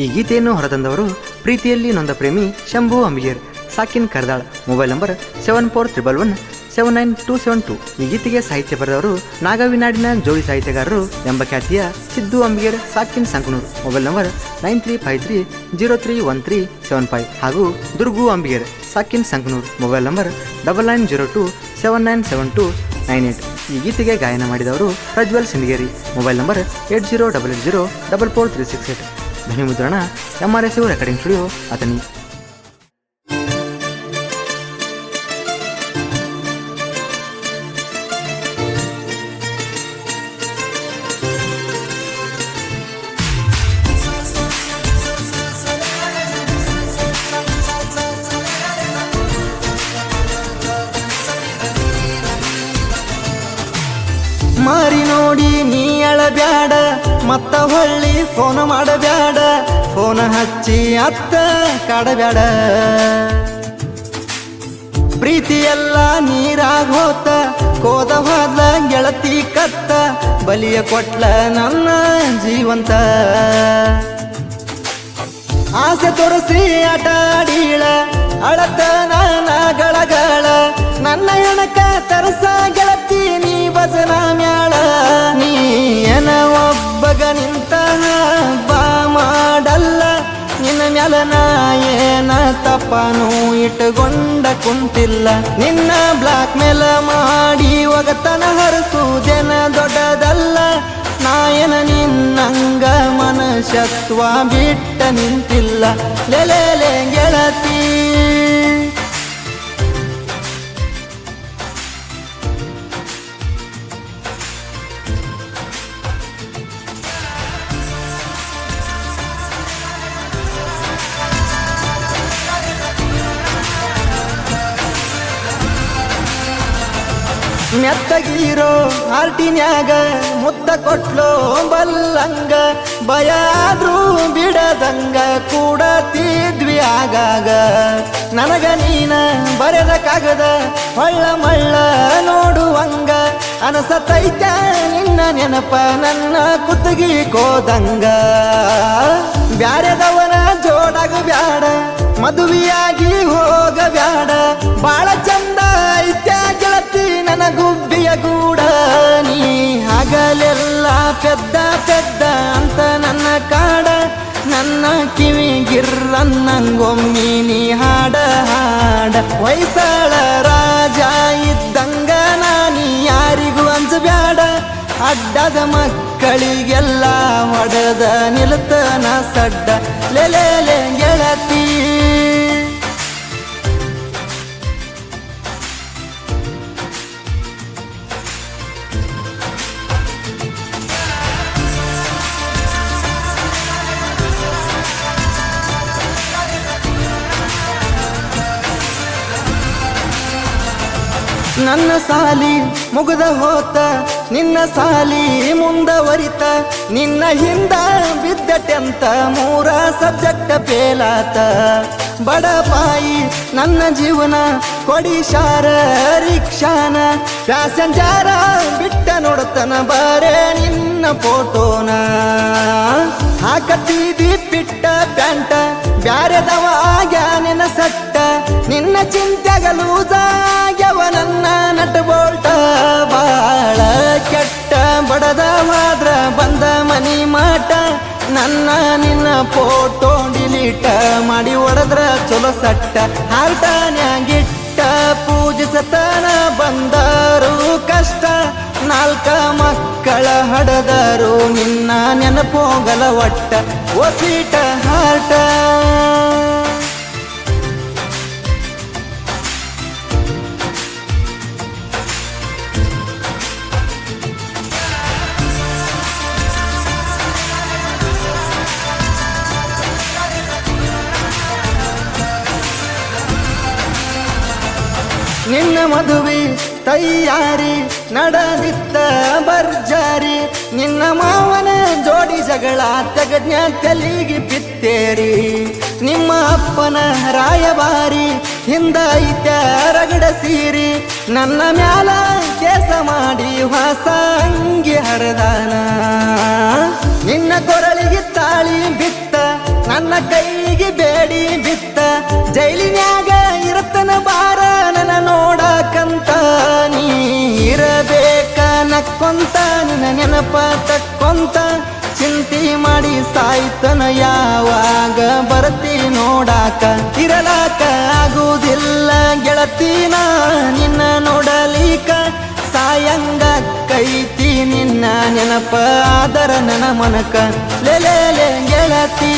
ಈ ಗೀತೆಯನ್ನು ಹೊರತಂದವರು ಪ್ರೀತಿಯಲ್ಲಿ ನೊಂದ ಪ್ರೇಮಿ ಶಂಭು ಅಂಬಿಗೇರ್, ಸಾಕಿನ್ ಕರ್ದಾಳ್. Mobile number 7411199272. ಈ ಗೀತೆಗೆ ಸಾಹಿತ್ಯ ಬರೆದವರು ನಾಗವಿನಾಡಿನ ಜೋಡಿ ಸಾಹಿತ್ಯಗಾರರು ಎಂಬ ಖ್ಯಾತಿಯ ಸಿದ್ದು ಅಂಬಿಗೇರ್, ಸಾಕಿನ್ ಸಂಕನೂರ್. ಮೊಬೈಲ್ ನಂಬರ್ 9353031375 ಹಾಗೂ ದುರ್ಗು ಅಂಬಿಗೇರ್, ಸಾಕಿನ್ ಸಂಕನೂರ್. Mobile number 9902797298. ಈ ಗೀತೆಗೆ ಗಾಯನ ಮಾಡಿದವರು ಪ್ರಜ್ವಲ್ ಸಿಂದಗೇರಿ. Mobile number 8088044368. ಧ್ವನಿ ಮುದ್ರಣ MRSU ರೆಕಾರ್ಡಿಂಗ್ ಸ್ಟುಡಿಯೋ ಅಥಣಿ. ಮಾರಿ ನೋಡಿ ನೀ ಅಳಬ್ಯಾಡ, ಮತ್ತ ಹೊಳ್ಳಿ ಫೋನ್ ಮಾಡಬ್ಯಾಡ, ಫೋನ್ ಹಚ್ಚಿ ಅತ್ತ ಕಾಡಬ್ಯಾಡ. ಪ್ರೀತಿಯೆಲ್ಲ ನೀರಾಗ ಹೋತ, ಕೋದ ಹೋದ್ಲ ಗೆಳತಿ ಕತ್ತ, ಬಲಿಯ ಕೊಟ್ಲ ನನ್ನ ಜೀವಂತ. ಆಸೆ ತೋರಿಸಿ ಆಟ ಆಡೀಳ, ಅಳತ ನಾನಗಳಗಳ, ನನ್ನ ಎಣಕ ತರಸ ಗೆಳತಿ ನೀ ಭಜನ ಮ್ಯಾಳ. ನೀ ಏನ ಒಬ್ಬಗ ನಿಂತ ಬಾ ಮಾಡಲ್ಲ, ನಿನ್ನ ಮ್ಯಾಲ ನಾ ಏನ ತಪ್ಪನು ಇಟ್ಟುಕೊಂಡ ಕುಂತಿಲ್ಲ. ನಿನ್ನ ಬ್ಲಾಕ್ ಮೇಲ ಮಾಡಿ ಒಗತನ ಹರಿಸುವುದೇನ ದೊಡ್ಡದಲ್ಲ. ನಾ ಏನ ನಿನ್ನಂಗ ಮನುಷ್ಯತ್ವ ಬಿಟ್ಟ ನಿಂತಿಲ್ಲ. ಲೆಲೆ ಗೆಳತಿ ಮೆತ್ತಗಿರೋ ಹಾರ್ಟಿನ್ಯಾಗ ಮುತ್ತ ಕೊಟ್ಲೋ ಬಲ್ಲಂಗ, ಭಯ ಆದ್ರೂ ಬಿಡದಂಗ ಕೂಡತಿದ್ವಿ ಆಗಾಗ. ನನಗ ನೀನ ಬರೆದ ಕಾಗದ ಹೊಳ್ಳ ಮಳ್ಳ ನೋಡುವಂಗ, ಅನಸತೈತ ನಿನ್ನ ನೆನಪ ನನ್ನ ಕುತ್ತಿಗೆ ಕೋದಂಗ. ಬ್ಯಾರೆದವನ ಜೋಡಾಗ ಬ್ಯಾಡ, ಮದುವೆಯಾಗಿ ಹೋಗಬ್ಯಾಡ, ಬಾಳ ಚಂದ ಐತ್ಯ ಗೆಳತಿ ನನ್ನ ಗುಬ್ಬಿಯ ಗೂಡ. ನೀ ಹಗಲೆಲ್ಲ ಪೆದ್ದ ಪೆದ್ದ ಅಂತ ನನ್ನ ಕಾಡ, ನನ್ನ ಕಿವಿಗಿರ್ರನ್ನಂಗೊಮ್ಮಿ ನೀ ಹಾಡ ಹಾಡ. ಹೊಯ್ಸಳ ರಾಜ ಇದ್ದಂಗ ನಾನಿ ಯಾರಿಗೂ ಅಂಜಬ್ಯಾಡ, ಅಡ್ಡದ ಮಕ್ಕಳಿಗೆಲ್ಲ ಹೊಡೆದ ನಿಲ್ತನ ಸಡ್ಡ. ಲೆಲೆ ಗೆಳತಿ ನನ್ನ ಸಾಲಿ ಮುಗಿದ ಹೋತ, ನಿನ್ನ ಸಾಲಿ ಮುಂದವರಿತ, ನಿನ್ನ ಹಿಂದ ಬಿದ್ದ 10th 3 ಸಬ್ಜೆಕ್ಟ್ ಫೇಲಾತ. ಬಡಪಾಯಿ ನನ್ನ ಜೀವನ ಕೊಡಿಶಾರ ರಿಕ್ಷಾನ, ಪ್ಯಾಸೆಂಜರ ಬಿಟ್ಟ ನೋಡತನ ಬಾರೆ ನಿನ್ನ ಫೋಟೋನ. ಹಾಕತ್ತಿದಿ ಪಿಟ್ಟ ಪ್ಯಾಂಟ, ಬ್ಯಾರೆದವ ಆಗ್ಯಾನೆನ ಸಟ್ಟ, ನಿನ್ನ ಚಿಂತೆಗಲೂಜಾಗ್ಯವ ನನ್ನ ನಟ ಬೋಲ್ಟ. ಬಾಳ ಕೆಟ್ಟ ಬಡದವಾದ್ರ ಬಂದ ಮನಿ ಮಾಟ, ನನ್ನ ನಿನ್ನ ಫೋಟೋ ಡಿಲೀಟ ಮಾಡಿ ಹೊಡೆದ್ರ ಚಲೋ ಸಟ್ಟ. ಹಾರ್ಟನ್ಯಾಗಿಟ್ಟ ಪೂಜಿಸತನ ಬಂದರು ಕಷ್ಟ, 4 ಮಕ್ಕಳ ಹಡದರು ನಿನ್ನ ನೆನಪೋಗಲ ಒಟ್ಟ. ಒಸೀಟ ಹಾರ್ಟ ನಿನ್ನ ಮದುವೆ ತಯ್ಯಾರಿ ನಡೆದಿತ್ತ ಬರ್ಜಾರಿ, ನಿನ್ನ ಮಾವನ ಜೋಡಿ ಜಗಳ ತೆಗಜ್ಞ ತೆಲಿಗಿ ಪಿತ್ತೇರಿ. ನಿಮ್ಮ ಅಪ್ಪನ ರಾಯಭಾರಿ ಹಿಂದ ಐತ ರಗಡ ಸೀರಿ, ನನ್ನ ಮ್ಯಾಲ ಕೇಸ ಮಾಡಿ ಹೊಸ ಅಂಗಿ ಹರದಾನ. ನಿನ್ನ ಕೊರಳಿಗೆ ತಾಳಿ ಬಿತ್ತ ಕುಂತ ನಿನ್ನ ನೆನಪ ತಕ್ಕೊಂತ ಚಿಂತಿ ಮಾಡಿ ಸಾಯ್ತನ ಯಾವಾಗ ಬರ್ತಿ ನೋಡಾಕ ಇರಲಾಕ ಆಗುವುದಿಲ್ಲ ಗೆಳತಿನ ನಿನ್ನ ನೋಡಲಿಕ ಸಾಯಂಗ ಕೈತಿ ನಿನ್ನ ನೆನಪ ಆದರ ನನ್ನ ಮನಕ ಲೇಲೆ ಗೆಳತಿ